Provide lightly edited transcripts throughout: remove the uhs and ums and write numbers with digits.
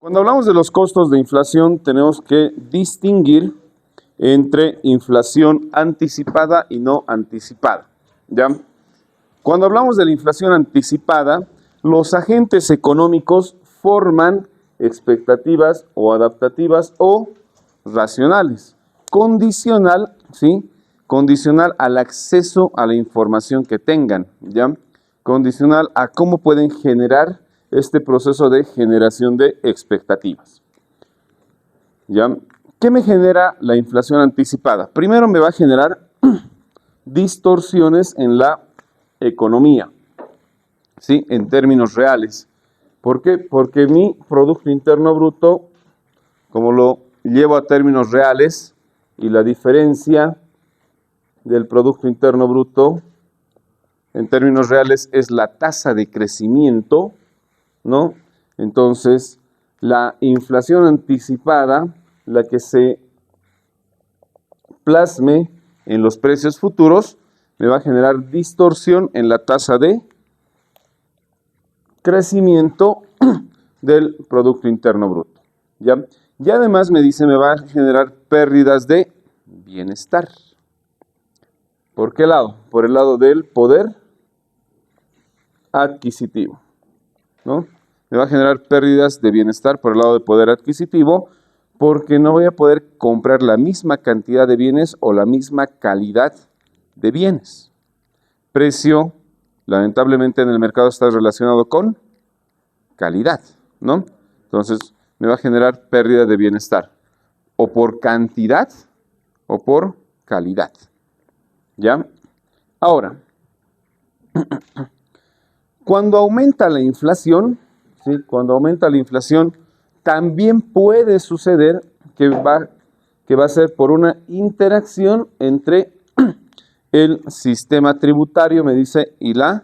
Cuando hablamos de los costos de inflación, tenemos que distinguir entre inflación anticipada y no anticipada, ¿ya? Cuando hablamos de la inflación anticipada, los agentes económicos forman expectativas o adaptativas o racionales, condicional, ¿sí? Condicional al acceso a la información que tengan, ¿ya? Condicional a cómo pueden generar este proceso de generación de expectativas, ¿ya? ¿Qué me genera la inflación anticipada? Primero me va a generar distorsiones en la economía, ¿sí? En términos reales. ¿Por qué? Porque mi Producto Interno Bruto, como lo llevo a términos reales, y la diferencia del Producto Interno Bruto en términos reales es la tasa de crecimiento, ¿no? Entonces, la inflación anticipada, la que se plasme en los precios futuros, me va a generar distorsión en la tasa de crecimiento del Producto Interno Bruto, ¿ya? Y además me dice, me va a generar pérdidas de bienestar. ¿Por qué lado? Por el lado del poder adquisitivo, ¿no? Me va a generar pérdidas de bienestar por el lado del poder adquisitivo, porque no voy a poder comprar la misma cantidad de bienes o la misma calidad de bienes. Precio, lamentablemente en el mercado está relacionado con calidad, ¿no? Entonces, me va a generar pérdida de bienestar, o por cantidad o por calidad, ¿ya? Ahora, cuando aumenta la inflación, ¿sí? Cuando aumenta la inflación, también puede suceder que va a ser por una interacción entre el sistema tributario, me dice, y la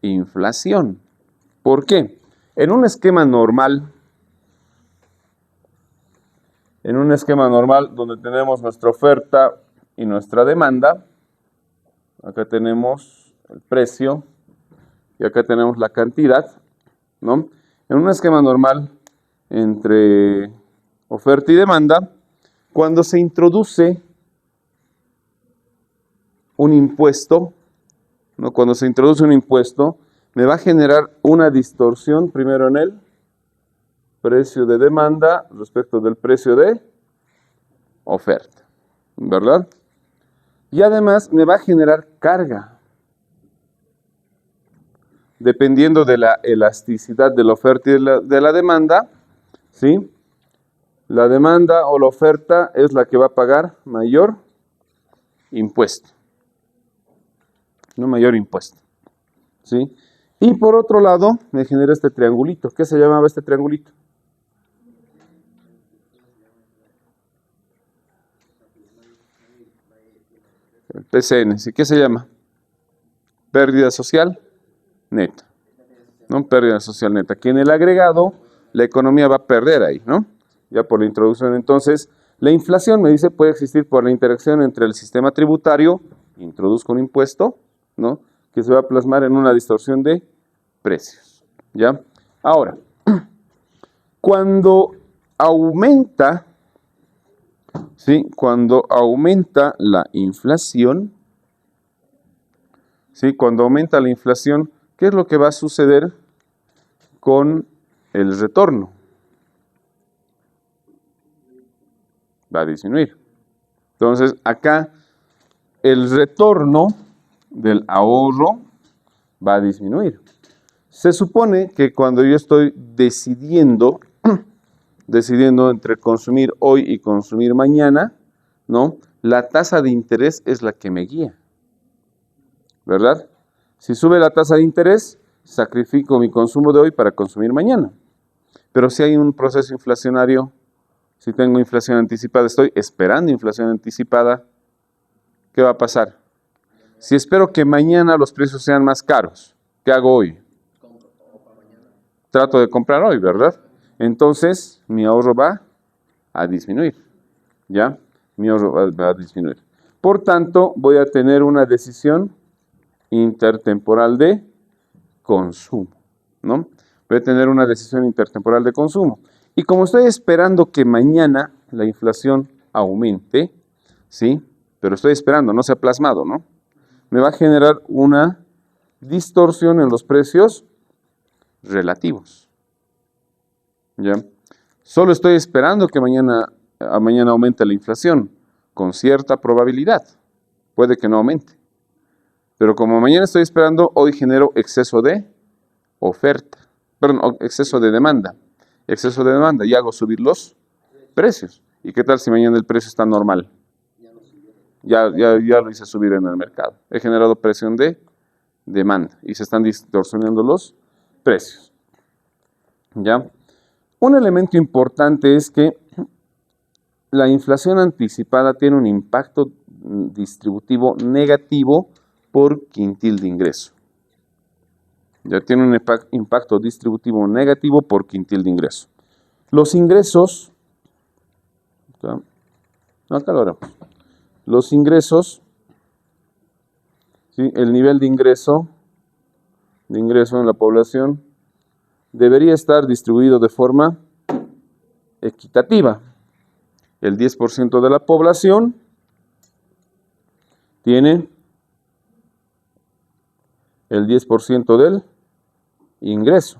inflación. ¿Por qué? En un esquema normal donde tenemos nuestra oferta y nuestra demanda, acá tenemos el precio y acá tenemos la cantidad, ¿no? En un esquema normal entre oferta y demanda, cuando se introduce un impuesto, ¿no? Cuando se introduce un impuesto, me va a generar una distorsión primero en el precio de demanda respecto del precio de oferta, ¿verdad? Y además me va a generar carga, dependiendo de la elasticidad de la oferta y de la demanda, ¿sí? La demanda o la oferta es la que va a pagar mayor impuesto, no mayor impuesto, ¿sí? Y por otro lado, me genera este triangulito. ¿Qué se llamaba este triangulito? El PCN, ¿sí? ¿Qué se llama? Pérdida social neta, ¿no? Pérdida social neta. Aquí en el agregado, la economía va a perder ahí, ¿no? Ya por la introducción. Entonces, la inflación, me dice, puede existir por la interacción entre el sistema tributario, introduzco un impuesto, ¿no? Que se va a plasmar en una distorsión de precios, ¿ya? Ahora, cuando aumenta, ¿sí? Cuando aumenta la inflación, ¿sí? Cuando aumenta la inflación, ¿qué es lo que va a suceder con el retorno? Va a disminuir. Entonces, acá el retorno del ahorro va a disminuir. Se supone que cuando yo estoy decidiendo entre consumir hoy y consumir mañana, ¿no? La tasa de interés es la que me guía, ¿verdad? Si sube la tasa de interés, sacrifico mi consumo de hoy para consumir mañana. Pero si hay un proceso inflacionario, si tengo inflación anticipada, estoy esperando inflación anticipada, ¿qué va a pasar? Si espero que mañana los precios sean más caros, ¿qué hago hoy? Trato de comprar hoy, ¿verdad? Entonces, mi ahorro va a disminuir, ¿ya? Mi ahorro va a disminuir. Por tanto, voy a tener una decisión intertemporal de consumo, ¿no? Voy a tener una decisión intertemporal de consumo. Y como estoy esperando que mañana la inflación aumente, ¿sí? Pero estoy esperando, no se ha plasmado, ¿no? Me va a generar una distorsión en los precios relativos. ¿Ya? Solo estoy esperando que mañana aumente la inflación, con cierta probabilidad. Puede que no aumente. Pero como mañana estoy esperando, hoy genero exceso de oferta. Perdón, exceso de demanda. Exceso de demanda y hago subir los precios. ¿Y qué tal si mañana el precio está normal? Ya lo hice subir en el mercado. He generado presión de demanda y se están distorsionando los precios. ¿Ya? Un elemento importante es que la inflación anticipada tiene un impacto distributivo negativo por quintil de ingreso. Ya tiene un impacto distributivo negativo por quintil de ingreso. Los ingresos, acá lo haremos. Los ingresos, ¿sí? El nivel de ingreso en la población debería estar distribuido de forma equitativa. El 10% de la población tiene el 10% del ingreso.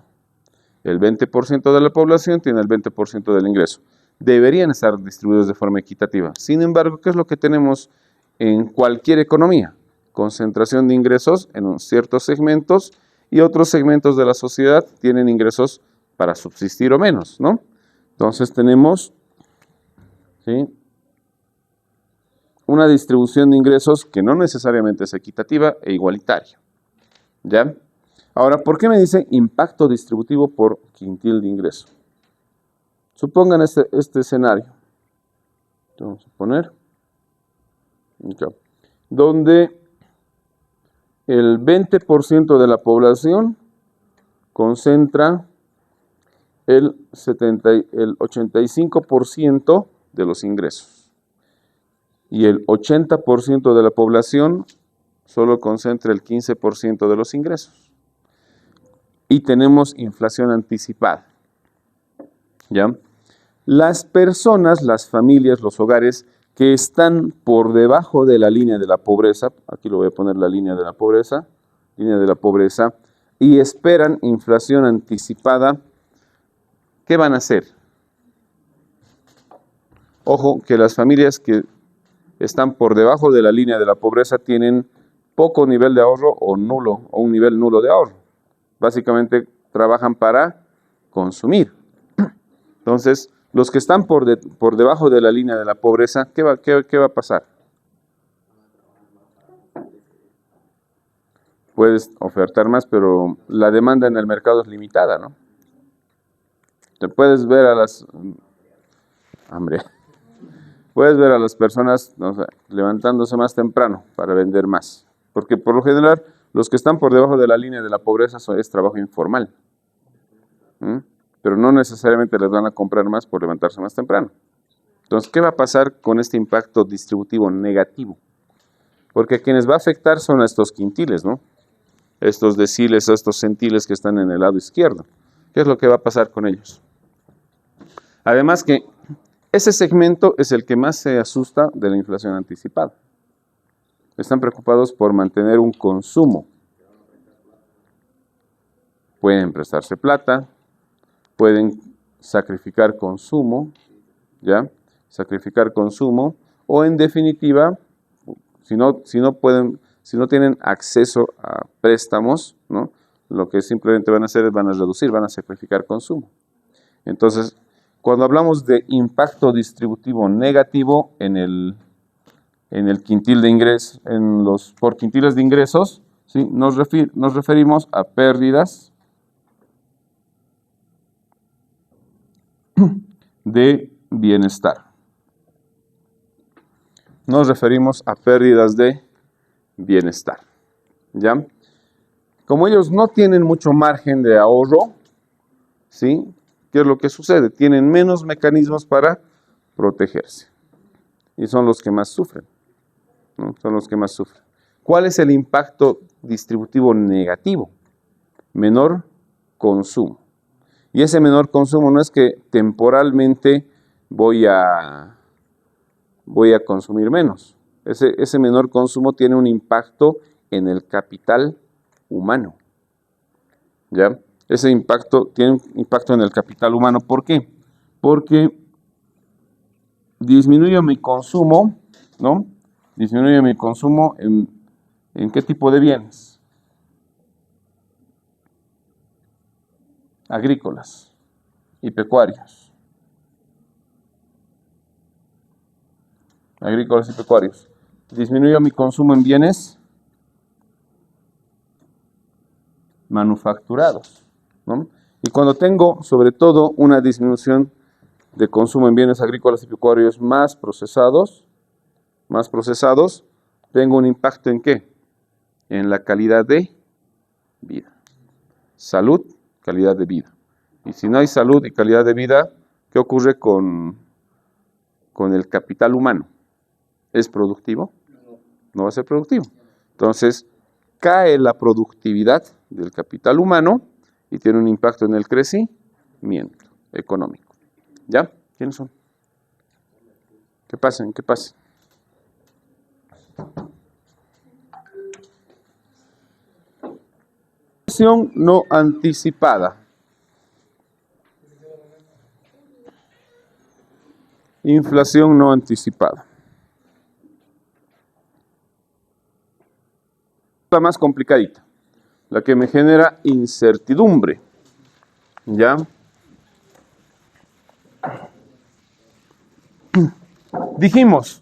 El 20% de la población tiene el 20% del ingreso. Deberían estar distribuidos de forma equitativa. Sin embargo, ¿qué es lo que tenemos en cualquier economía? Concentración de ingresos en ciertos segmentos y otros segmentos de la sociedad tienen ingresos para subsistir o menos, ¿no? Entonces tenemos, ¿sí?, una distribución de ingresos que no necesariamente es equitativa e igualitaria. ¿Ya? Ahora, ¿por qué me dice impacto distributivo por quintil de ingreso? Supongan este escenario. Vamos a poner. Okay. Donde el 20% de la población concentra el 85% de los ingresos. Y el 80% de la población solo concentra el 15% de los ingresos. Y tenemos inflación anticipada. ¿Ya? Las personas, las familias, los hogares que están por debajo de la línea de la pobreza, aquí lo voy a poner la línea de la pobreza, y esperan inflación anticipada, ¿qué van a hacer? Ojo, que las familias que están por debajo de la línea de la pobreza tienen poco nivel de ahorro o nulo, o un nivel nulo de ahorro. Básicamente trabajan para consumir. Entonces, los que están por debajo de la línea de la pobreza, ¿qué va a pasar? Puedes ofertar más, pero la demanda en el mercado es limitada, ¿no? Te puedes ver a las... Puedes ver a las personas, no sé, levantándose más temprano para vender más. Porque por lo general, los que están por debajo de la línea de la pobreza es trabajo informal. Pero no necesariamente les van a comprar más por levantarse más temprano. Entonces, ¿qué va a pasar con este impacto distributivo negativo? Porque a quienes va a afectar son a estos quintiles, ¿no? Estos deciles, estos centiles que están en el lado izquierdo. ¿Qué es lo que va a pasar con ellos? Además que ese segmento es el que más se asusta de la inflación anticipada. Están preocupados por mantener un consumo. Pueden prestarse plata, pueden sacrificar consumo, ¿ya? Sacrificar consumo, o en definitiva, si no tienen acceso a préstamos, ¿no? Lo que simplemente van a hacer es van a sacrificar consumo. Entonces, cuando hablamos de impacto distributivo negativo en el quintil de ingresos, por quintiles de ingresos, ¿sí?, nos referimos a pérdidas de bienestar. Nos referimos a pérdidas de bienestar. ¿Ya? Como ellos no tienen mucho margen de ahorro, ¿sí?, ¿qué es lo que sucede? Tienen menos mecanismos para protegerse. Y son los que más sufren, ¿no? Son los que más sufren. ¿Cuál es el impacto distributivo negativo? Menor consumo. Y ese menor consumo no es que temporalmente voy a consumir menos. Ese menor consumo tiene un impacto en el capital humano. ¿Ya? Ese impacto tiene un impacto en el capital humano. ¿Por qué? Porque disminuyo mi consumo, ¿no? Disminuyo mi consumo ¿en qué tipo de bienes? Agrícolas y pecuarios. Agrícolas y pecuarios. Disminuyo mi consumo en bienes manufacturados, ¿no? Y cuando tengo, sobre todo, una disminución de consumo en bienes agrícolas y pecuarios más procesados, tengo un impacto ¿en qué? En la calidad de vida. Salud, calidad de vida. Y si no hay salud y calidad de vida, ¿qué ocurre con el capital humano? ¿Es productivo? No va a ser productivo. Entonces, cae la productividad del capital humano y tiene un impacto en el crecimiento económico. ¿Ya? ¿Quiénes son? ¿Qué pasen? ¿Qué pasen? Inflación no anticipada. Inflación no anticipada. La más complicadita, la que me genera incertidumbre. ¿Ya? Dijimos,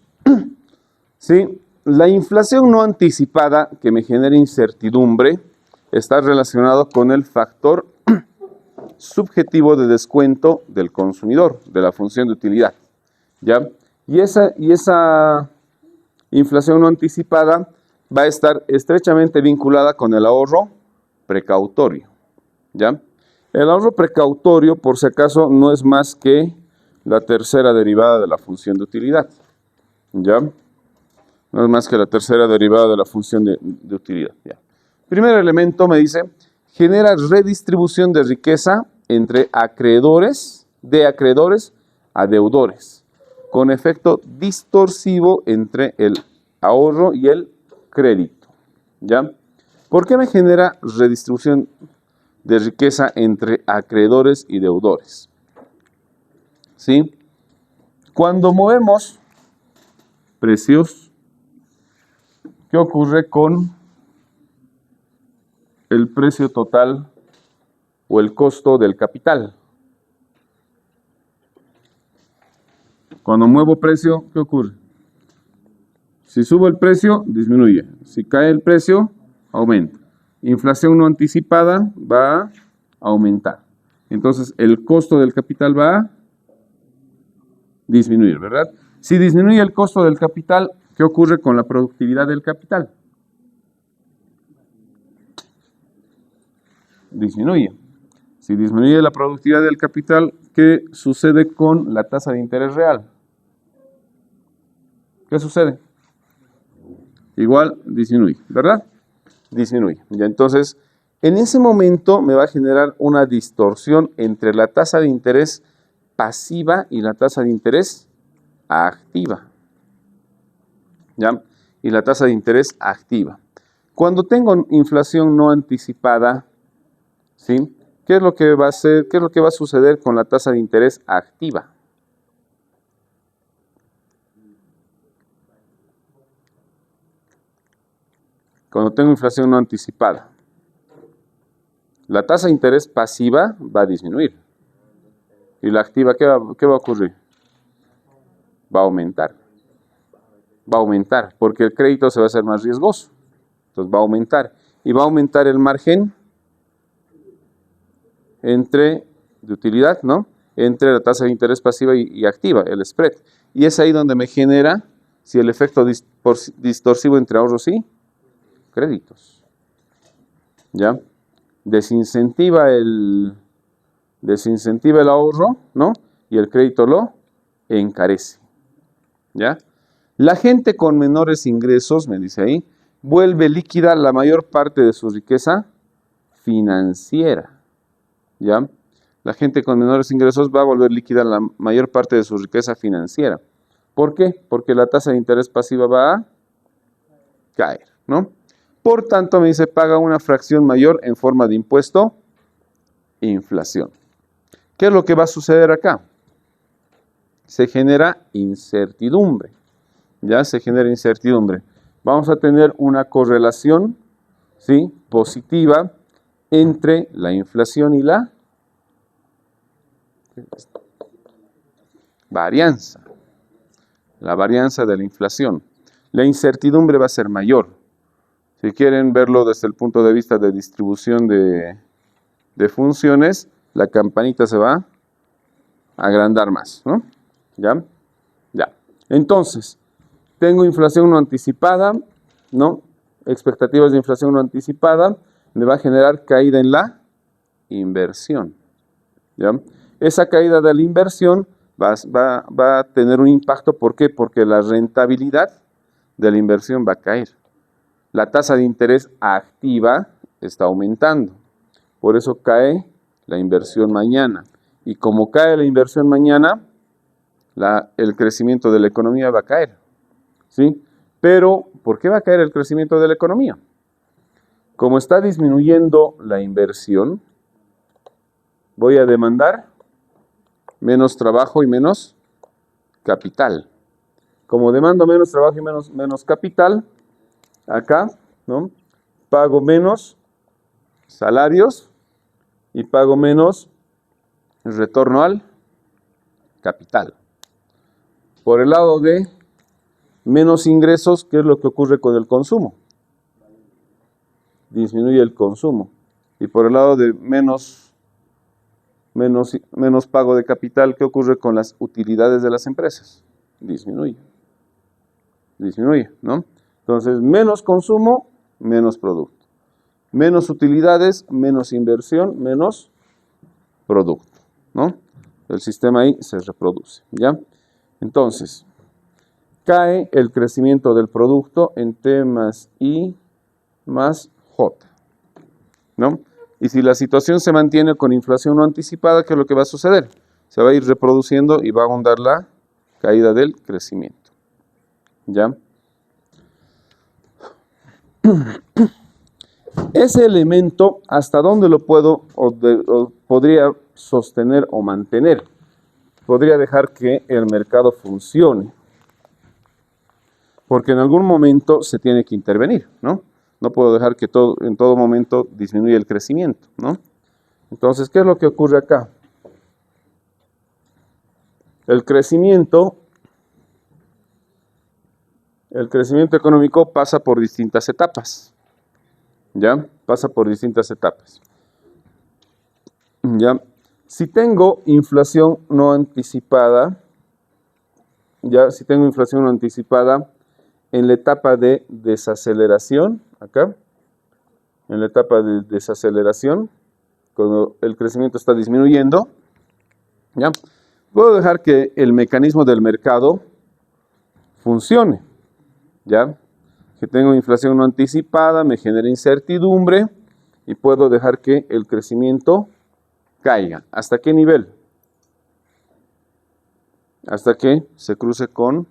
¿sí? La inflación no anticipada que me genera incertidumbre está relacionado con el factor subjetivo de descuento del consumidor, de la función de utilidad. ¿Ya? Y esa inflación no anticipada va a estar estrechamente vinculada con el ahorro precautorio. ¿Ya? El ahorro precautorio, por si acaso, no es más que la tercera derivada de la función de utilidad. ¿Ya? No es más que la tercera derivada de la función de utilidad. ¿Ya? Primer elemento me dice, genera redistribución de riqueza entre acreedores, de acreedores a deudores, con efecto distorsivo entre el ahorro y el crédito. ¿Ya? ¿Por qué me genera redistribución de riqueza entre acreedores y deudores? ¿Sí? Cuando movemos precios, ¿qué ocurre con el precio total o el costo del capital? Cuando muevo precio, ¿qué ocurre? Si subo el precio, disminuye. Si cae el precio, aumenta. Inflación no anticipada va a aumentar. Entonces, el costo del capital va a disminuir, ¿verdad? Si disminuye el costo del capital, ¿qué ocurre con la productividad del capital? Disminuye. Si disminuye la productividad del capital, ¿qué sucede con la tasa de interés real? ¿Qué sucede? Igual disminuye, ¿verdad? Disminuye. Ya, entonces, en ese momento me va a generar una distorsión entre la tasa de interés pasiva y la tasa de interés activa. ¿Ya? Y la tasa de interés activa. Cuando tengo inflación no anticipada, ¿sí? ¿Qué es lo que va a hacer? ¿Qué es lo que va a suceder con la tasa de interés activa? Cuando tengo inflación no anticipada, la tasa de interés pasiva va a disminuir. ¿Y la activa qué va a ocurrir? Va a aumentar. Va a aumentar, porque el crédito se va a hacer más riesgoso. Entonces va a aumentar. Y va a aumentar el margen de utilidad, ¿no? Entre la tasa de interés pasiva y activa, el spread. Y es ahí donde me genera, si el efecto distorsivo entre ahorros y créditos. ¿Ya? Desincentiva el ahorro, ¿no? Y el crédito lo encarece. ¿Ya? La gente con menores ingresos, me dice ahí, vuelve líquida la mayor parte de su riqueza financiera. ¿Ya? la gente con menores ingresos va a volver líquida la mayor parte de su riqueza financiera. ¿Por qué? Porque la tasa de interés pasiva va a caer, ¿no? Por tanto, me dice, paga una fracción mayor en forma de impuesto, inflación. ¿Qué es lo que va a suceder acá? Se genera incertidumbre. Ya se genera incertidumbre. Vamos a tener una correlación, ¿sí?, positiva entre la inflación y la varianza. La varianza de la inflación. La incertidumbre va a ser mayor. Si quieren verlo desde el punto de vista de distribución de funciones, la campanita se va a agrandar más, ¿no? ¿Ya? Ya. Entonces, tengo inflación no anticipada, ¿no? Expectativas de inflación no anticipada, me va a generar caída en la inversión, ¿ya? Esa caída de la inversión va a tener un impacto, ¿por qué? Porque la rentabilidad de la inversión va a caer. La tasa de interés activa está aumentando, por eso cae la inversión mañana. Y como cae la inversión mañana, el crecimiento de la economía va a caer, ¿sí? Pero, ¿por qué va a caer el crecimiento de la economía? Como está disminuyendo la inversión, voy a demandar menos trabajo y menos capital. Como demando menos trabajo y menos capital, acá, ¿no?, pago menos salarios y pago menos retorno al capital. Por el lado de menos ingresos, ¿qué es lo que ocurre con el consumo? Disminuye el consumo. Y por el lado de menos pago de capital, ¿qué ocurre con las utilidades de las empresas? Disminuye, ¿no? Entonces, menos consumo, menos producto. Menos utilidades, menos inversión, menos producto, ¿no? El sistema ahí se reproduce, ¿ya? Entonces, cae el crecimiento del producto en T más I más J, ¿no? Y si la situación se mantiene con inflación no anticipada, ¿qué es lo que va a suceder? Se va a ir reproduciendo y va a ahondar la caída del crecimiento, ¿ya? Ese elemento, ¿hasta dónde lo puedo o podría sostener o mantener? Podría dejar que el mercado funcione, porque en algún momento se tiene que intervenir, ¿no? No puedo dejar que en todo momento disminuya el crecimiento, ¿no? Entonces, ¿qué es lo que ocurre acá? El crecimiento económico pasa por distintas etapas, ¿ya? Pasa por distintas etapas, ¿ya? Si tengo inflación no anticipada, en la etapa de desaceleración, acá, en la etapa de desaceleración, cuando el crecimiento está disminuyendo, ¿ya?, puedo dejar que el mecanismo del mercado funcione, ¿ya? Que tengo inflación no anticipada, me genera incertidumbre y puedo dejar que el crecimiento caiga. ¿Hasta qué nivel? Hasta que se cruce con...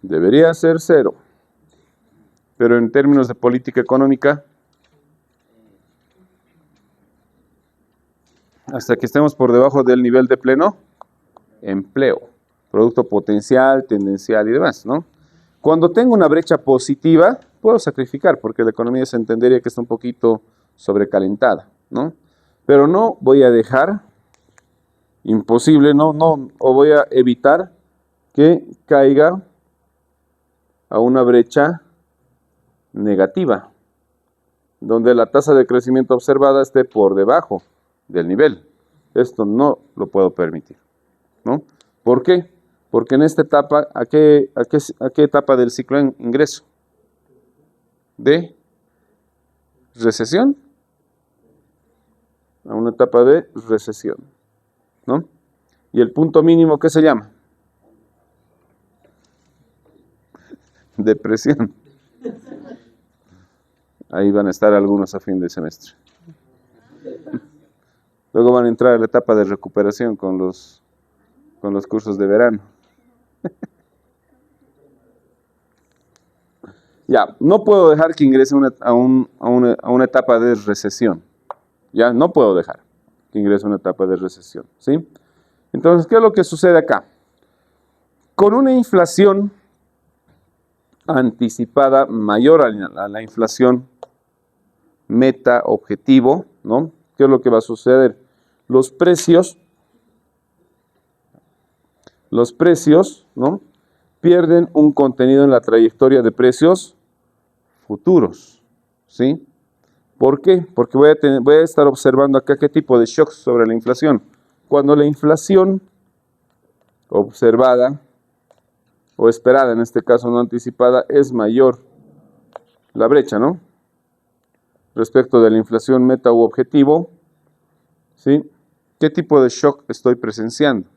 Debería ser 0. Pero en términos de política económica, hasta que estemos por debajo del nivel de pleno empleo, producto potencial, tendencial y demás, ¿no? Cuando tengo una brecha positiva, puedo sacrificar, porque la economía se entendería que está un poquito sobrecalentada, ¿no? Pero no voy a dejar, imposible, o voy a evitar que caiga a una brecha negativa, donde la tasa de crecimiento observada esté por debajo del nivel. Esto no lo puedo permitir, ¿no? ¿Por qué? Porque en esta etapa, ¿a qué etapa del ciclo ingreso? ¿De recesión? A una etapa de recesión, ¿no? ¿Y el punto mínimo qué se llama? Depresión. Ahí van a estar algunos a fin de semestre. Luego van a entrar a la etapa de recuperación con los cursos de verano. Ya, no puedo dejar que ingrese a una etapa de recesión. Ya, no puedo dejar que ingrese a una etapa de recesión, ¿sí? Entonces, ¿qué es lo que sucede acá? Con una inflación anticipada mayor a la inflación meta objetivo, ¿no? ¿Qué es lo que va a suceder? Los precios, ¿no? Pierden un contenido en la trayectoria de precios futuros, ¿sí? ¿Por qué? Porque voy a estar observando acá qué tipo de shocks sobre la inflación. Cuando la inflación observada o esperada, en este caso no anticipada, es mayor la brecha, ¿no? Respecto de la inflación meta u objetivo, ¿sí? ¿Qué tipo de shock estoy presenciando?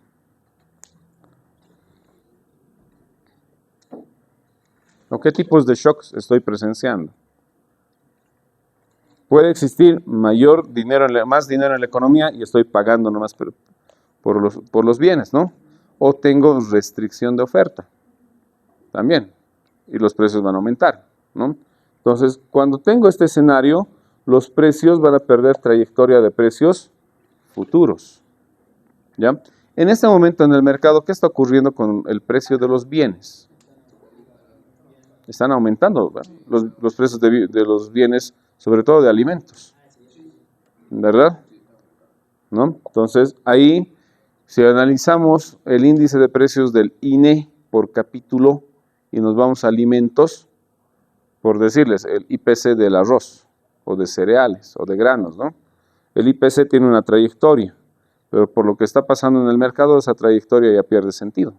¿O qué tipos de shocks estoy presenciando? Puede existir más dinero en la economía y estoy pagando nomás por los bienes, ¿no? O tengo restricción de oferta también y los precios van a aumentar, ¿no? Entonces, cuando tengo este escenario, los precios van a perder trayectoria de precios futuros, ¿ya? En este momento en el mercado, ¿qué está ocurriendo con el precio de los bienes? Están aumentando, ¿verdad? Los precios de los bienes, sobre todo de alimentos, ¿verdad? ¿No? Entonces, ahí, si analizamos el índice de precios del INE por capítulo y nos vamos a alimentos, por decirles, el IPC del arroz, o de cereales, o de granos, ¿no? El IPC tiene una trayectoria, pero por lo que está pasando en el mercado, esa trayectoria ya pierde sentido,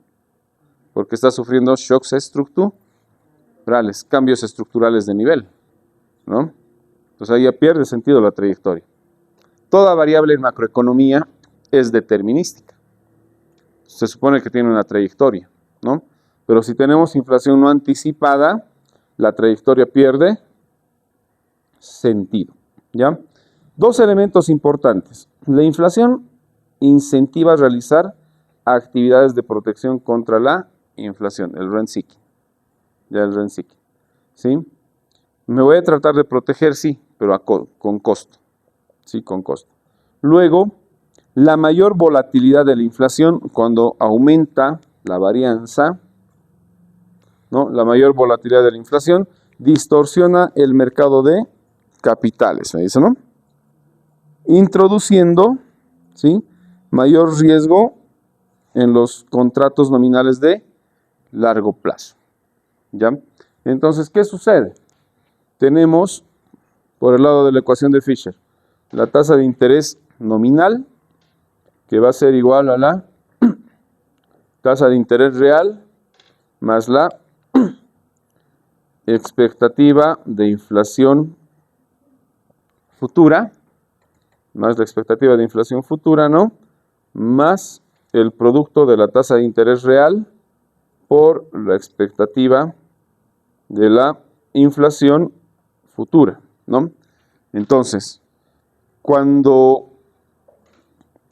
porque está sufriendo shocks estructurales, cambios estructurales de nivel, ¿no? Entonces ahí ya pierde sentido la trayectoria. Toda variable en macroeconomía es determinística. Se supone que tiene una trayectoria, ¿no? Pero si tenemos inflación no anticipada, la trayectoria pierde sentido, ¿ya? Dos elementos importantes. La inflación incentiva a realizar actividades de protección contra la inflación, el rent seeking. Ya el rent seeking, ¿sí? Me voy a tratar de proteger, sí, pero con costo. Sí, con costo. Luego, la mayor volatilidad de la inflación cuando aumenta la varianza, ¿no? La mayor volatilidad de la inflación distorsiona el mercado de capitales, me dice, ¿no? Introduciendo, ¿sí? Mayor riesgo en los contratos nominales de largo plazo, ¿ya? Entonces, ¿qué sucede? Tenemos, por el lado de la ecuación de Fisher, la tasa de interés nominal, que va a ser igual a la tasa de interés real más la expectativa de inflación futura, más la expectativa de inflación futura, ¿no? Más el producto de la tasa de interés real por la expectativa de la inflación futura, ¿no? Entonces, cuando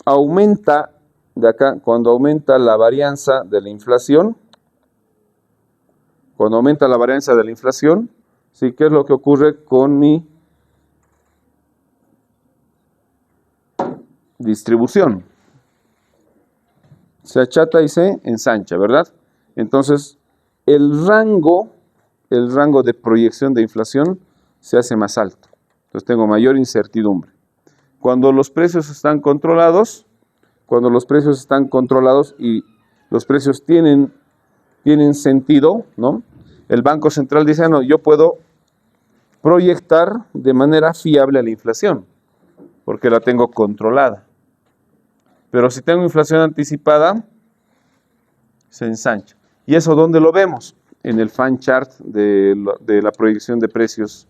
aumenta la varianza de la inflación, ¿sí? ¿Qué es lo que ocurre con mi distribución? Se achata y se ensancha, ¿verdad? Entonces, el rango de proyección de inflación se hace más alto. Entonces, tengo mayor incertidumbre. Cuando los precios están controlados y los precios tienen sentido, ¿no? El Banco Central dice, no, yo puedo proyectar de manera fiable a la inflación, porque la tengo controlada. Pero si tengo inflación anticipada, se ensancha. ¿Y eso dónde lo vemos? En el fan chart de la proyección de precios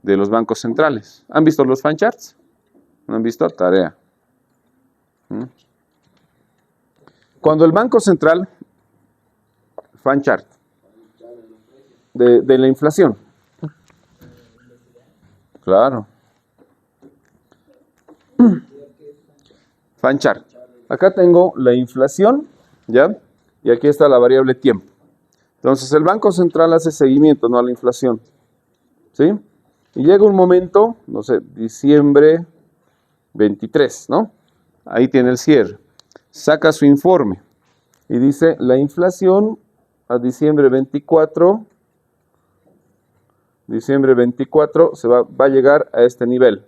de los bancos centrales. ¿Han visto los fan charts? ¿No han visto? Tarea. Cuando el Banco Central, fan chart, de la inflación. Claro. Fanchart. Acá tengo la inflación, ¿ya? Y aquí está la variable tiempo. Entonces, el Banco Central hace seguimiento, ¿no?, a la inflación, ¿sí? Y llega un momento, no sé, diciembre 23, ¿no? Ahí tiene el cierre. Saca su informe y dice, la inflación a diciembre 24 va a llegar a este nivel.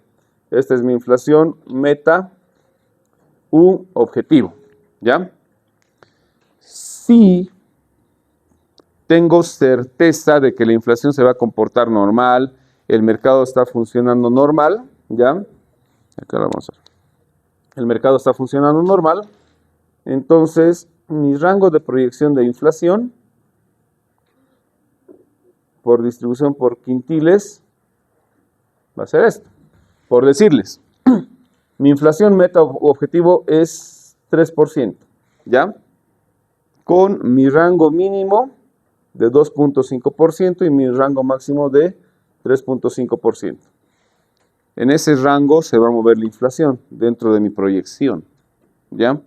Esta es mi inflación meta u objetivo, ¿ya? Si tengo certeza de que la inflación se va a comportar normal, el mercado está funcionando normal, ¿ya? Acá lo vamos a ver. El mercado está funcionando normal, entonces mi rango de proyección de inflación por distribución por quintiles va a ser esto. Por decirles, mi inflación meta objetivo es 3%, ¿ya? Con mi rango mínimo de 2.5% y mi rango máximo de 3.5%. En ese rango se va a mover la inflación dentro de mi proyección, ¿ya?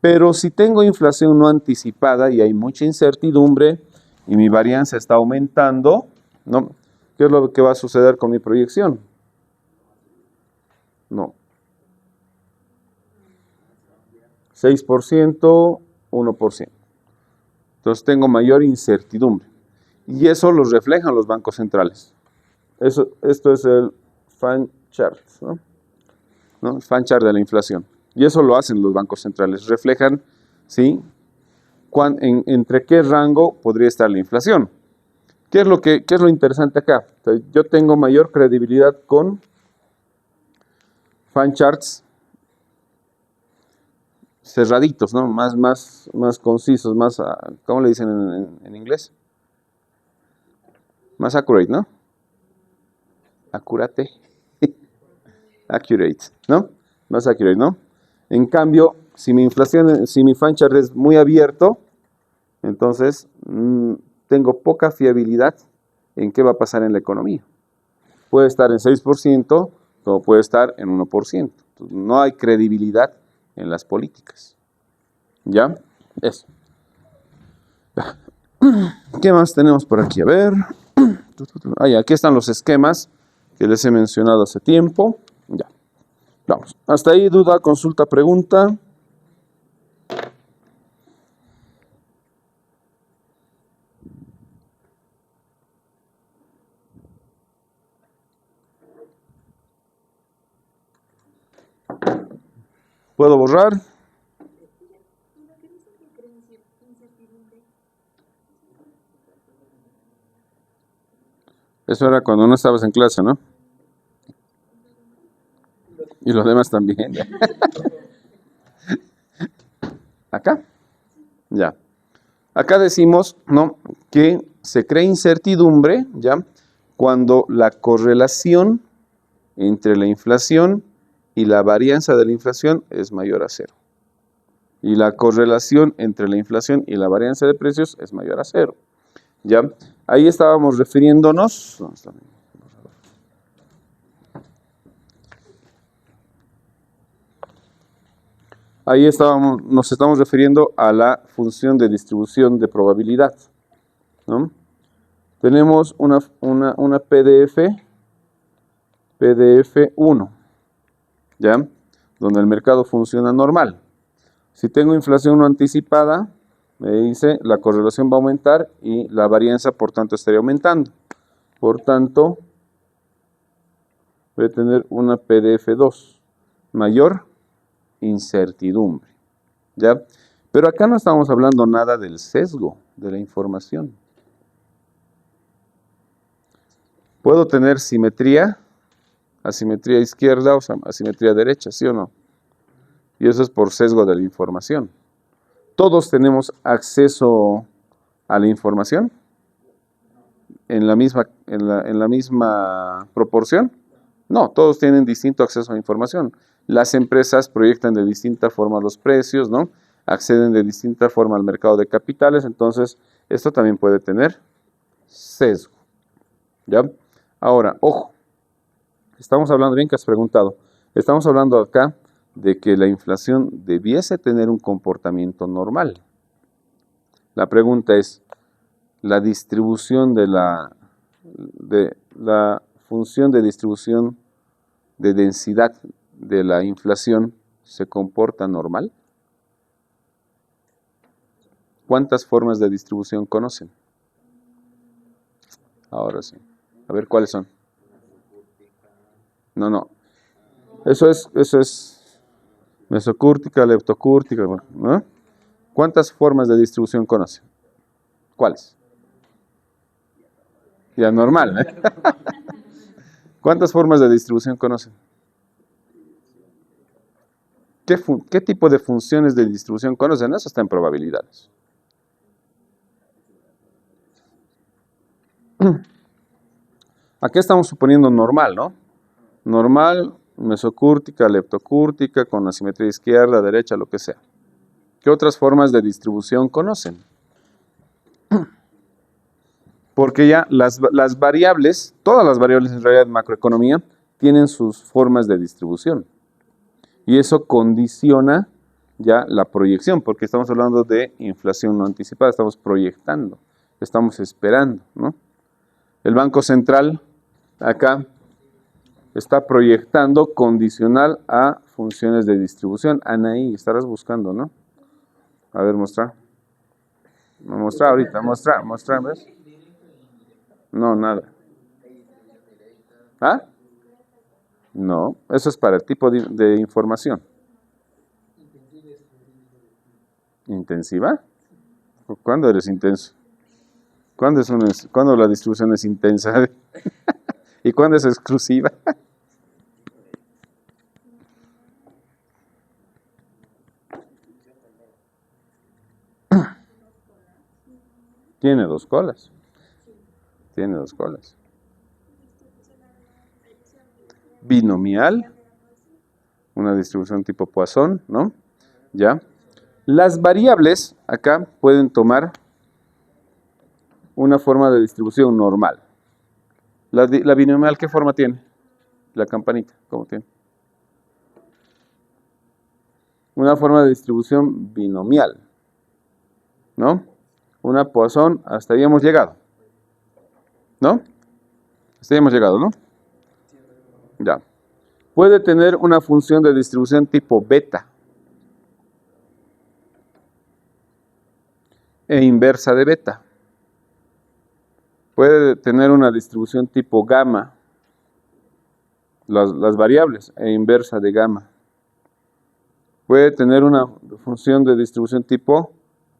Pero si tengo inflación no anticipada y hay mucha incertidumbre y mi varianza está aumentando, ¿no? ¿Qué es lo que va a suceder con mi proyección? No. 6%, 1%. Entonces tengo mayor incertidumbre. Y eso lo reflejan los bancos centrales. Esto es el Fanchart, ¿no? El Fanchart de la inflación. Y eso lo hacen los bancos centrales. Reflejan, ¿sí?, entre qué rango podría estar la inflación. ¿Qué es lo interesante acá? Entonces, yo tengo mayor credibilidad con Fancharts cerraditos, ¿no? Más concisos, más, ¿cómo le dicen en inglés? Más accurate, ¿no? Accurate. Accurate, ¿no? Más accurate, ¿no? En cambio, si mi Fanchart es muy abierto, entonces tengo poca fiabilidad en qué va a pasar en la economía. Puede estar en 6%, como puede estar en 1%. Entonces, no hay credibilidad en las políticas. ¿Ya? Eso. ¿Qué más tenemos por aquí? A ver. Aquí están los esquemas que les he mencionado hace tiempo. Ya. Vamos. Hasta ahí, duda, consulta, pregunta. ¿Puedo borrar? Eso era cuando no estabas en clase, ¿no? Y los demás también. ¿Acá? Ya. Acá decimos, ¿no?, que se crea incertidumbre, ¿ya?, cuando la correlación entre la inflación y la varianza de la inflación es mayor a 0. Y la correlación entre la inflación y la varianza de precios es mayor a 0. ¿Ya? Ahí estábamos refiriéndonos. Nos estamos refiriendo a la función de distribución de probabilidad, ¿no? Tenemos una PDF1, ¿ya?, donde el mercado funciona normal. Si tengo inflación no anticipada, me dice la correlación va a aumentar y la varianza, por tanto, estaría aumentando. Por tanto, voy a tener una PDF2, mayor incertidumbre, ¿ya? Pero acá no estamos hablando nada del sesgo de la información. Puedo tener simetría, asimetría izquierda o asimetría derecha, ¿sí o no? Y eso es por sesgo de la información. ¿Todos tenemos acceso a la información en la misma proporción? No, todos tienen distinto acceso a la información. Las empresas proyectan de distinta forma los precios, ¿no? Acceden de distinta forma al mercado de capitales, entonces esto también puede tener sesgo, ¿ya? Ahora, ojo, Estamos hablando, bien que has preguntado, estamos hablando acá de que la inflación debiese tener un comportamiento normal. La pregunta es, la distribución de la función de distribución de densidad de la inflación se comporta normal. ¿Cuántas formas de distribución conocen? Ahora sí. A ver, ¿cuáles son? No. Eso es mesocúrtica, leptocúrtica, ¿no? ¿Cuántas formas de distribución conocen? ¿Cuáles? Ya normal, ¿eh? ¿Cuántas formas de distribución conocen? ¿Qué tipo de funciones de distribución conocen? Eso está en probabilidades. Aquí estamos suponiendo normal, ¿no? Normal, mesocúrtica, leptocúrtica, con asimetría izquierda, derecha, lo que sea. ¿Qué otras formas de distribución conocen? Porque ya las variables, todas las variables en realidad en macroeconomía, tienen sus formas de distribución. Y eso condiciona ya la proyección, porque estamos hablando de inflación no anticipada, estamos proyectando, estamos esperando, ¿no? El Banco Central acá está proyectando condicional a funciones de distribución. Anaí, estarás buscando, ¿no? A ver, mostrar. Mostrar ahorita, mostrar, ¿ves? No, nada. ¿Ah? No, eso es para el tipo de información. ¿Intensiva? ¿Cuándo eres intenso? ¿Cuándo la distribución es intensa? ¿Y cuándo es exclusiva? Tiene dos colas. Tiene dos colas. Binomial, una distribución tipo Poisson, ¿no? Ya. Las variables acá pueden tomar una forma de distribución normal. La binomial, ¿qué forma tiene? La campanita, ¿cómo tiene? Una forma de distribución binomial, ¿no? Una Poisson, hasta ahí hemos llegado, ¿no? Hasta ahí hemos llegado, ¿no? Ya. Puede tener una función de distribución tipo beta e inversa de beta. Puede tener una distribución tipo gamma, las variables, e inversa de gamma. Puede tener una función de distribución tipo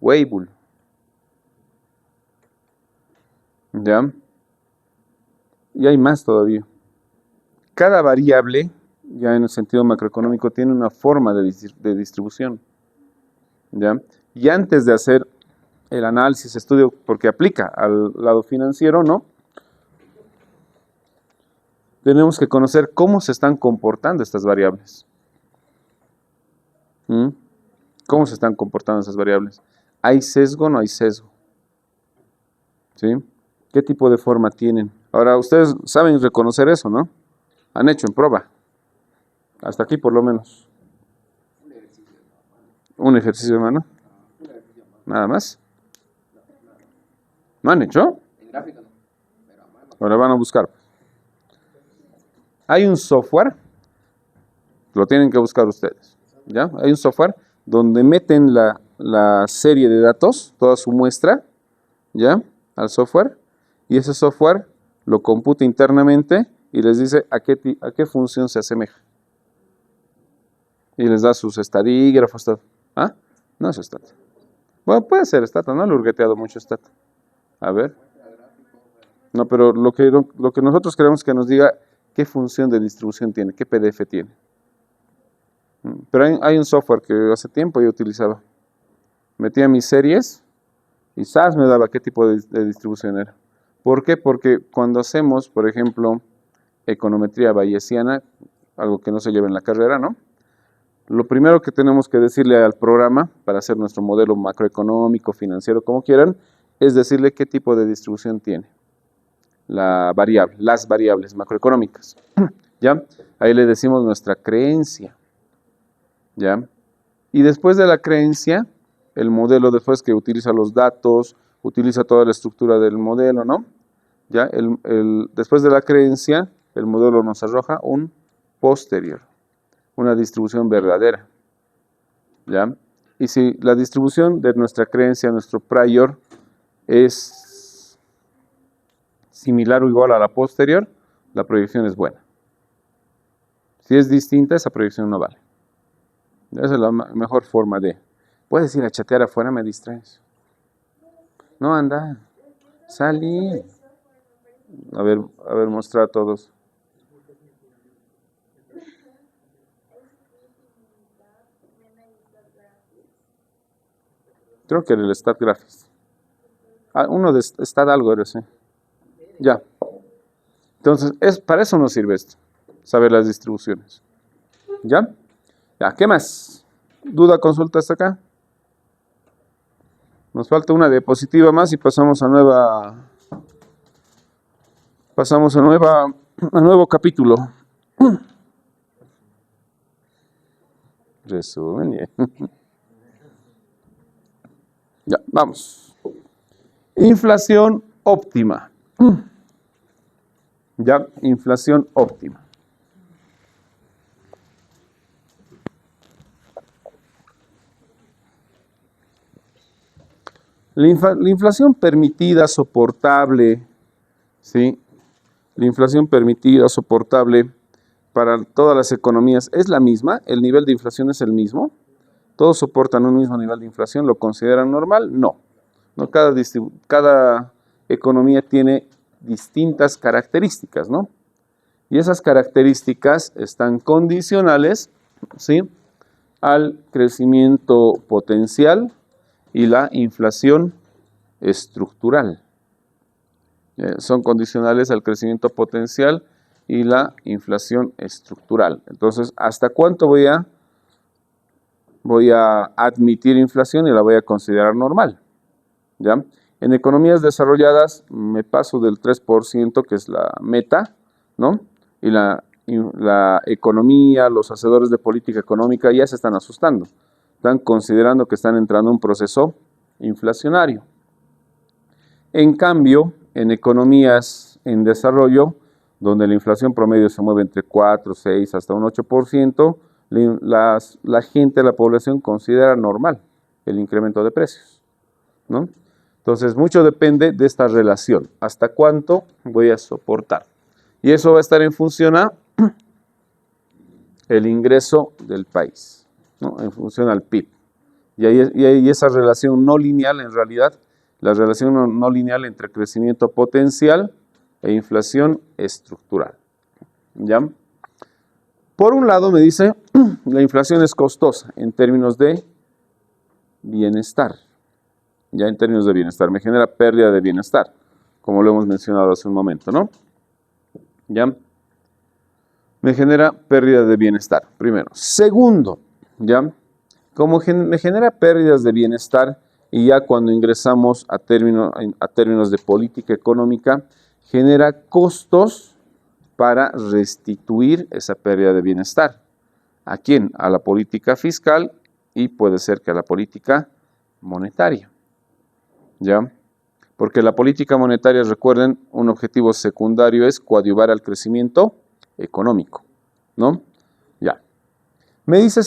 Weibull. ¿Ya? Y hay más todavía. Cada variable, ya en el sentido macroeconómico, tiene una forma de distribución. ¿Ya? Y antes de hacer el análisis, estudio, porque aplica al lado financiero, ¿no? Tenemos que conocer cómo se están comportando estas variables. ¿Cómo se están comportando esas variables? ¿Hay sesgo o no hay sesgo? ¿Sí? ¿Qué tipo de forma tienen? Ahora, ustedes saben reconocer eso, ¿no? Han hecho en prueba. Hasta aquí por lo menos. Un ejercicio de mano. Nada más. ¿No han hecho? Ahora van a buscar. Hay un software, lo tienen que buscar ustedes. ¿Ya? Hay un software donde meten la serie de datos, toda su muestra, ¿ya? Al software, y ese software lo computa internamente y les dice a qué función se asemeja. Y les da sus estadígrafos, todo. ¿Ah? No es Stata. Bueno, puede ser Stata, no lo he hurgueteado mucho Stata. A ver. No, pero lo que nosotros queremos que nos diga qué función de distribución tiene, qué PDF tiene. Pero hay un software que hace tiempo yo utilizaba. Metía mis series y SAS me daba qué tipo de distribución era. ¿Por qué? Porque cuando hacemos, por ejemplo, econometría bayesiana, algo que no se lleva en la carrera, ¿no? Lo primero que tenemos que decirle al programa para hacer nuestro modelo macroeconómico, financiero, como quieran, es decirle qué tipo de distribución tiene las variables macroeconómicas. ¿ya? Ahí le decimos nuestra creencia, ¿ya? Y después de la creencia, el modelo después que utiliza los datos, utiliza toda la estructura del modelo, ¿no? ¿Ya? Después de la creencia, el modelo nos arroja un posterior, una distribución verdadera, ¿ya? Y si la distribución de nuestra creencia, nuestro prior, es similar o igual a la posterior, la proyección es buena. Si es distinta, esa proyección no vale. Esa es la mejor forma de... Puedes ir a chatear afuera, me distraes. No, anda, salí. A ver, mostrar a todos. Creo que era el Stat Graphics. Uno de Stat algo era, sí. Ya. Entonces, para eso nos sirve esto. Saber las distribuciones. ¿Ya? Ya, ¿qué más? ¿Duda, consulta hasta acá? Nos falta una diapositiva más y pasamos a nuevo capítulo. Resumen. Ya, vamos. Inflación óptima. Ya, inflación óptima. La inflación permitida, soportable, ¿sí? La inflación permitida, soportable para todas las economías es la misma. El nivel de inflación es el mismo. ¿Todos soportan un mismo nivel de inflación? ¿Lo consideran normal? No. Cada economía tiene distintas características, ¿no? Y esas características están condicionales, ¿sí?, al crecimiento potencial y la inflación estructural. Son condicionales al crecimiento potencial y la inflación estructural. Entonces, ¿hasta cuánto voy a admitir inflación y la voy a considerar normal? ¿Ya? En economías desarrolladas me paso del 3%, que es la meta, ¿no? Y la economía, los hacedores de política económica ya se están asustando. Están considerando que están entrando en un proceso inflacionario. En cambio, en economías en desarrollo, donde la inflación promedio se mueve entre 4, 6, hasta un 8%, la gente, la población considera normal el incremento de precios, ¿no? Entonces, mucho depende de esta relación. ¿Hasta cuánto voy a soportar? Y eso va a estar en función a el ingreso del país, ¿no? En función al PIB. Y ahí esa relación no lineal, en realidad, la relación no lineal entre crecimiento potencial e inflación estructural. ¿Ya? Por un lado me dice, la inflación es costosa en términos de bienestar. Ya en términos de bienestar, me genera pérdida de bienestar, como lo hemos mencionado hace un momento, ¿no? ¿Ya? Me genera pérdida de bienestar, primero. Segundo, ¿ya? Como me genera pérdidas de bienestar, y ya cuando ingresamos a términos de política económica, genera costos para restituir esa pérdida de bienestar. ¿A quién? A la política fiscal y puede ser que a la política monetaria. ¿Ya? Porque la política monetaria, recuerden, un objetivo secundario es coadyuvar al crecimiento económico, ¿no? Ya. Me dice,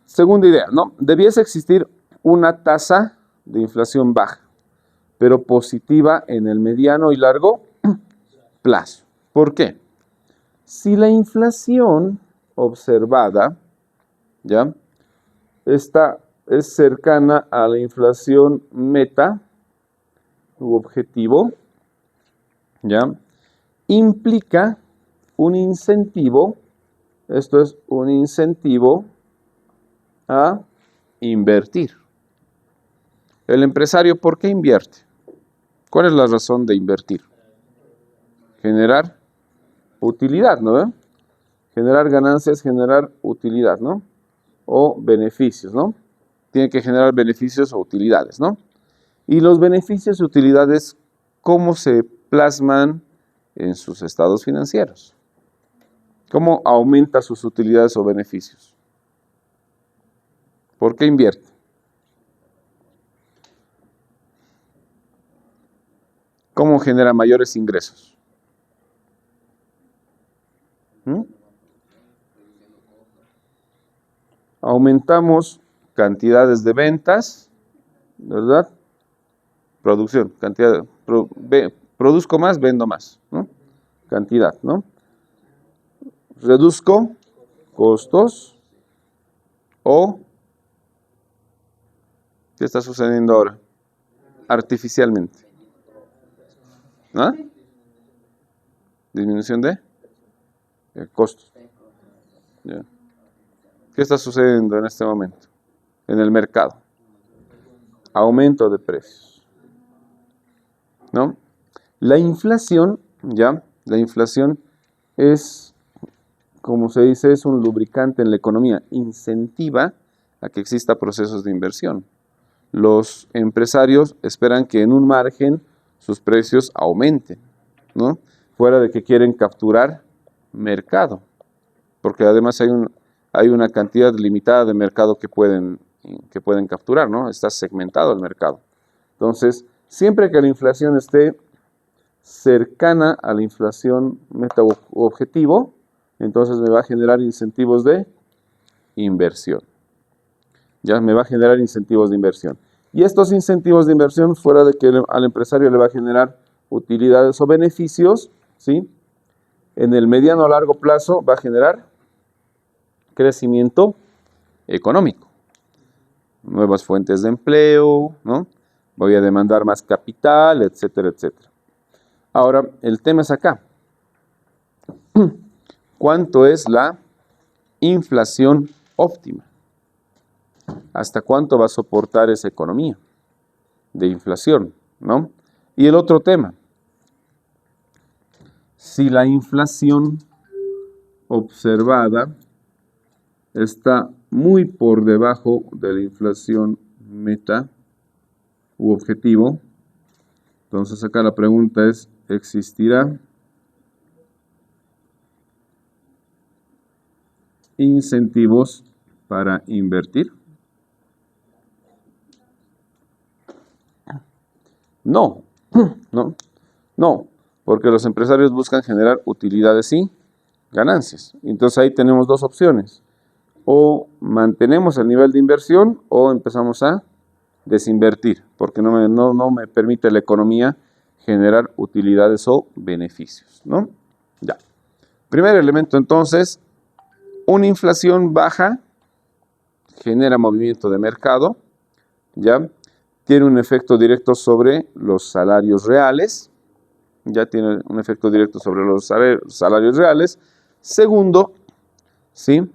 segunda idea, ¿no? Debiese existir una tasa de inflación baja, pero positiva en el mediano y largo plazo. ¿Por qué? Si la inflación observada, ¿ya?, es cercana a la inflación meta u objetivo, ¿ya?, implica un incentivo, esto es un incentivo a invertir. El empresario, ¿por qué invierte? ¿Cuál es la razón de invertir? Generar utilidad, ¿no? Generar ganancias, generar utilidad, ¿no? O beneficios, ¿no? Tiene que generar beneficios o utilidades, ¿no? Y los beneficios y utilidades, ¿cómo se plasman en sus estados financieros? ¿Cómo aumenta sus utilidades o beneficios? ¿Por qué invierte? ¿Cómo genera mayores ingresos? ¿Mm? Aumentamos cantidades de ventas, ¿verdad? Producción, cantidad, produzco más, vendo más, ¿no? Cantidad, ¿no? Reduzco costos o ¿qué está sucediendo ahora? Artificialmente. ¿Ah? Disminución de costos. Ya. ¿Qué está sucediendo en este momento? En el mercado. Aumento de precios. ¿No? La inflación, ya, la inflación es, como se dice, es un lubricante en la economía, incentiva a que exista procesos de inversión. Los empresarios esperan que en un margen sus precios aumenten, ¿no? Fuera de que quieren capturar mercado, porque además hay una cantidad limitada de mercado que pueden capturar, ¿no? Está segmentado el mercado. Entonces, siempre que la inflación esté cercana a la inflación meta objetivo, entonces me va a generar incentivos de inversión. Ya me va a generar incentivos de inversión. Y estos incentivos de inversión, fuera de que al empresario le va a generar utilidades o beneficios, ¿sí? En el mediano o largo plazo va a generar crecimiento económico, nuevas fuentes de empleo, ¿no? Voy a demandar más capital, etcétera, etcétera. Ahora, el tema es acá. ¿Cuánto es la inflación óptima? ¿Hasta cuánto va a soportar esa economía de inflación, ¿no? Y el otro tema, si la inflación observada está muy por debajo de la inflación meta u objetivo, entonces acá la pregunta es, ¿existirá incentivos para invertir? No, no, porque los empresarios buscan generar utilidades y ganancias. Entonces ahí tenemos dos opciones. O mantenemos el nivel de inversión o empezamos a desinvertir, porque no me permite la economía generar utilidades o beneficios, ¿no? Ya. Primer elemento entonces, una inflación baja genera movimiento de mercado, ¿ya? Tiene un efecto directo sobre los salarios reales, ya tiene un efecto directo sobre los salarios reales. Segundo, ¿sí?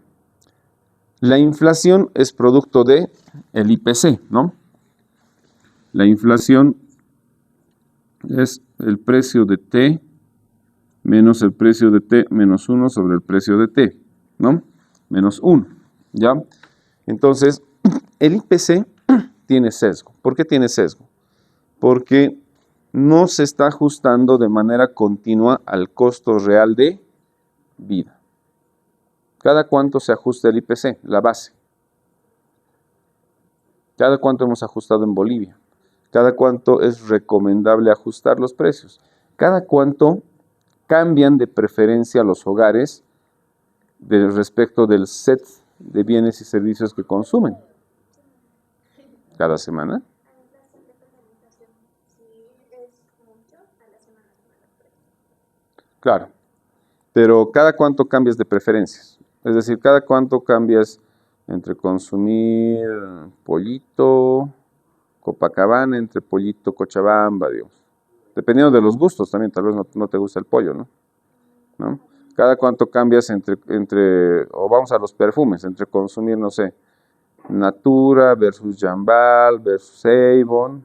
La inflación es producto de el IPC, ¿no? La inflación es el precio de T menos el precio de T menos 1 sobre el precio de T, ¿no? Menos 1, ¿ya? Entonces, el IPC tiene sesgo. ¿Por qué tiene sesgo? Porque no se está ajustando de manera continua al costo real de vida. ¿Cada cuánto se ajusta el IPC? La base. ¿Cada cuánto hemos ajustado en Bolivia? ¿Cada cuánto es recomendable ajustar los precios? ¿Cada cuánto cambian de preferencia los hogares respecto del set de bienes y servicios que consumen? ¿Cada semana? Claro, pero ¿cada cuánto cambias de preferencias? Es decir, ¿cada cuánto cambias entre consumir pollito Copacabana, entre pollito Cochabamba, digamos? Dependiendo de los gustos también, tal vez no te gusta el pollo, ¿no? ¿Cada cuánto cambias o vamos a los perfumes, entre consumir, no sé, Natura versus Jambal versus Avon?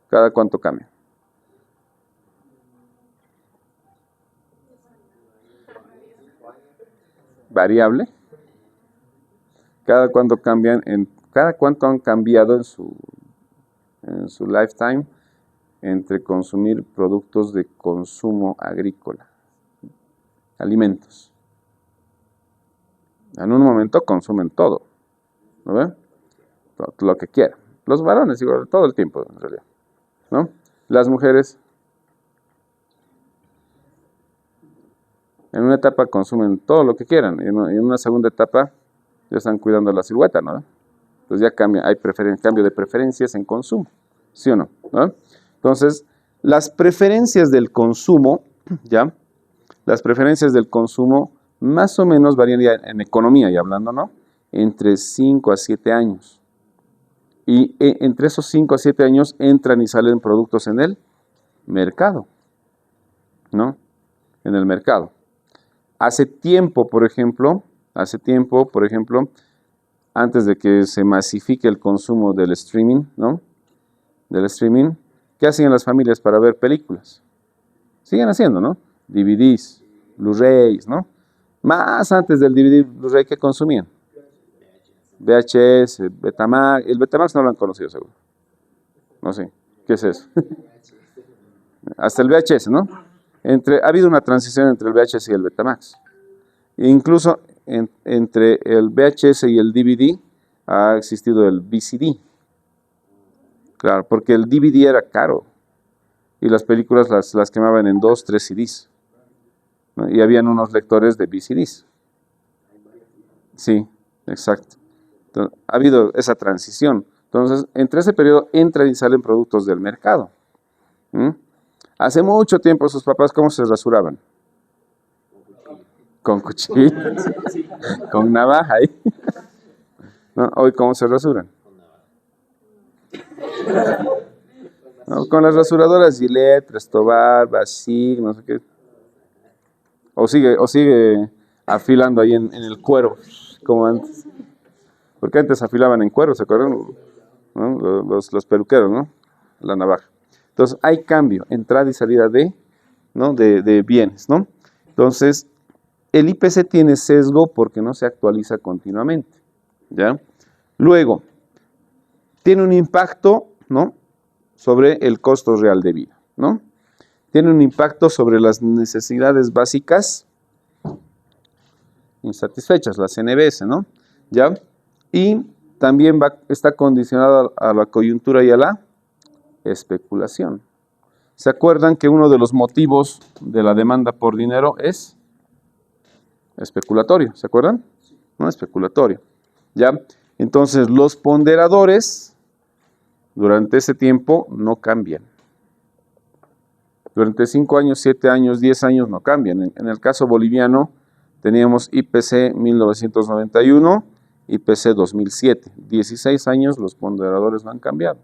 ¿Cada cuánto cambia? Variable. Cada cuánto han cambiado en su lifetime entre consumir productos de consumo agrícola, alimentos. En un momento consumen todo, ¿no ven? Lo que quieran. Los varones, igual, todo el tiempo, en realidad, ¿no? Las mujeres, en una etapa consumen todo lo que quieran, y en una segunda etapa ya están cuidando la silueta, ¿no? Entonces ya cambia, hay cambio de preferencias en consumo, ¿sí o no? ¿No? Entonces, las preferencias del consumo, ¿ya? Las preferencias del consumo más o menos varían ya en economía, y hablando, ¿no? Entre 5 a 7 años. Y entre esos 5 a 7 años entran y salen productos en el mercado, ¿no? En el mercado. Hace tiempo, por ejemplo, antes de que se masifique el consumo del streaming, ¿no? Del streaming, ¿qué hacían las familias para ver películas? Siguen haciendo, ¿no? DVDs, Blu-rays, ¿no? Más antes del DVD, Blu-ray, ¿qué consumían? VHS, Betamax. El Betamax no lo han conocido, seguro. No sé, ¿qué es eso? Hasta el VHS, ¿no? Ha habido una transición entre el VHS y el Betamax. Incluso entre el VHS y el DVD ha existido el VCD. Claro, porque el DVD era caro y las películas las quemaban en 2, 3 CDs, ¿no? Y habían unos lectores de VCDs. Sí, exacto. Entonces, ha habido esa transición. Entonces, entre ese periodo entran y salen productos del mercado. Hace mucho tiempo sus papás, ¿cómo se rasuraban? Con cuchillo, con navaja ahí. ¿No? Hoy, ¿cómo se rasuran? ¿No? Con las rasuradoras Gillette, Restobar, Basic, no sé qué. O sigue afilando ahí en el cuero, como antes. Porque antes afilaban en cuero, ¿se acuerdan? ¿No? Los peluqueros, ¿no? La navaja. Entonces, hay cambio, entrada y salida ¿no? de bienes, ¿no? Entonces, el IPC tiene sesgo porque no se actualiza continuamente, ¿ya? Luego, tiene un impacto, ¿no? Sobre el costo real de vida, ¿no? Tiene un impacto sobre las necesidades básicas insatisfechas, las NBS, ¿no? ¿Ya? Y también está condicionado a la coyuntura y a la especulación. ¿Se acuerdan que uno de los motivos de la demanda por dinero es especulatorio? ¿Se acuerdan? ¿No? Especulatorio. ¿Ya? Entonces, los ponderadores durante ese tiempo no cambian. Durante 5 años, 7 años, 10 años no cambian. En el caso boliviano teníamos IPC 1991, IPC 2007. 16 años los ponderadores no han cambiado.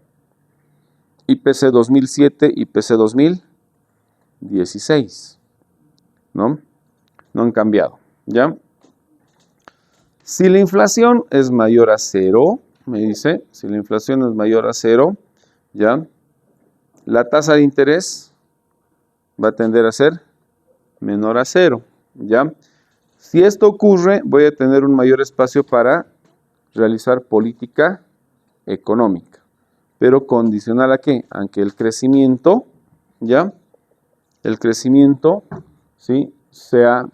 IPC 2007, IPC 2016. ¿No? No han cambiado. ¿Ya? Si la inflación es mayor a 0, me dice, si la inflación es mayor a 0, ¿ya? La tasa de interés va a tender a ser menor a 0, ¿ya? Si esto ocurre, voy a tener un mayor espacio para realizar política económica, pero condicional a qué? A que el crecimiento, ¿ya? El crecimiento, ¿sí? Sea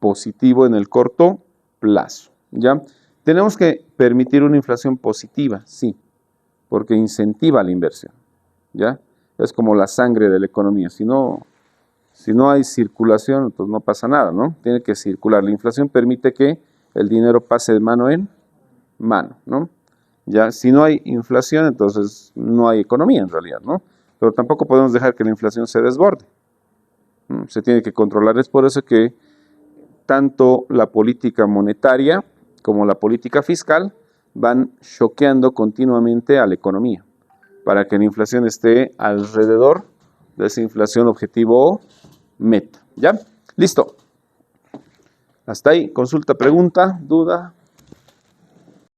positivo en el corto plazo, ¿ya? Tenemos que permitir una inflación positiva, sí, porque incentiva la inversión, ¿ya? Es como la sangre de la economía. Si no hay circulación, pues no pasa nada, ¿no? Tiene que circular. La inflación permite que el dinero pase de mano en mano, ¿no? Ya, si no hay inflación, entonces no hay economía en realidad, ¿no? Pero tampoco podemos dejar que la inflación se desborde, ¿no? Se tiene que controlar. Es por eso que tanto la política monetaria como la política fiscal van choqueando continuamente a la economía para que la inflación esté alrededor de esa inflación objetivo meta. ¿Ya? Listo. Hasta ahí. Consulta, pregunta, duda.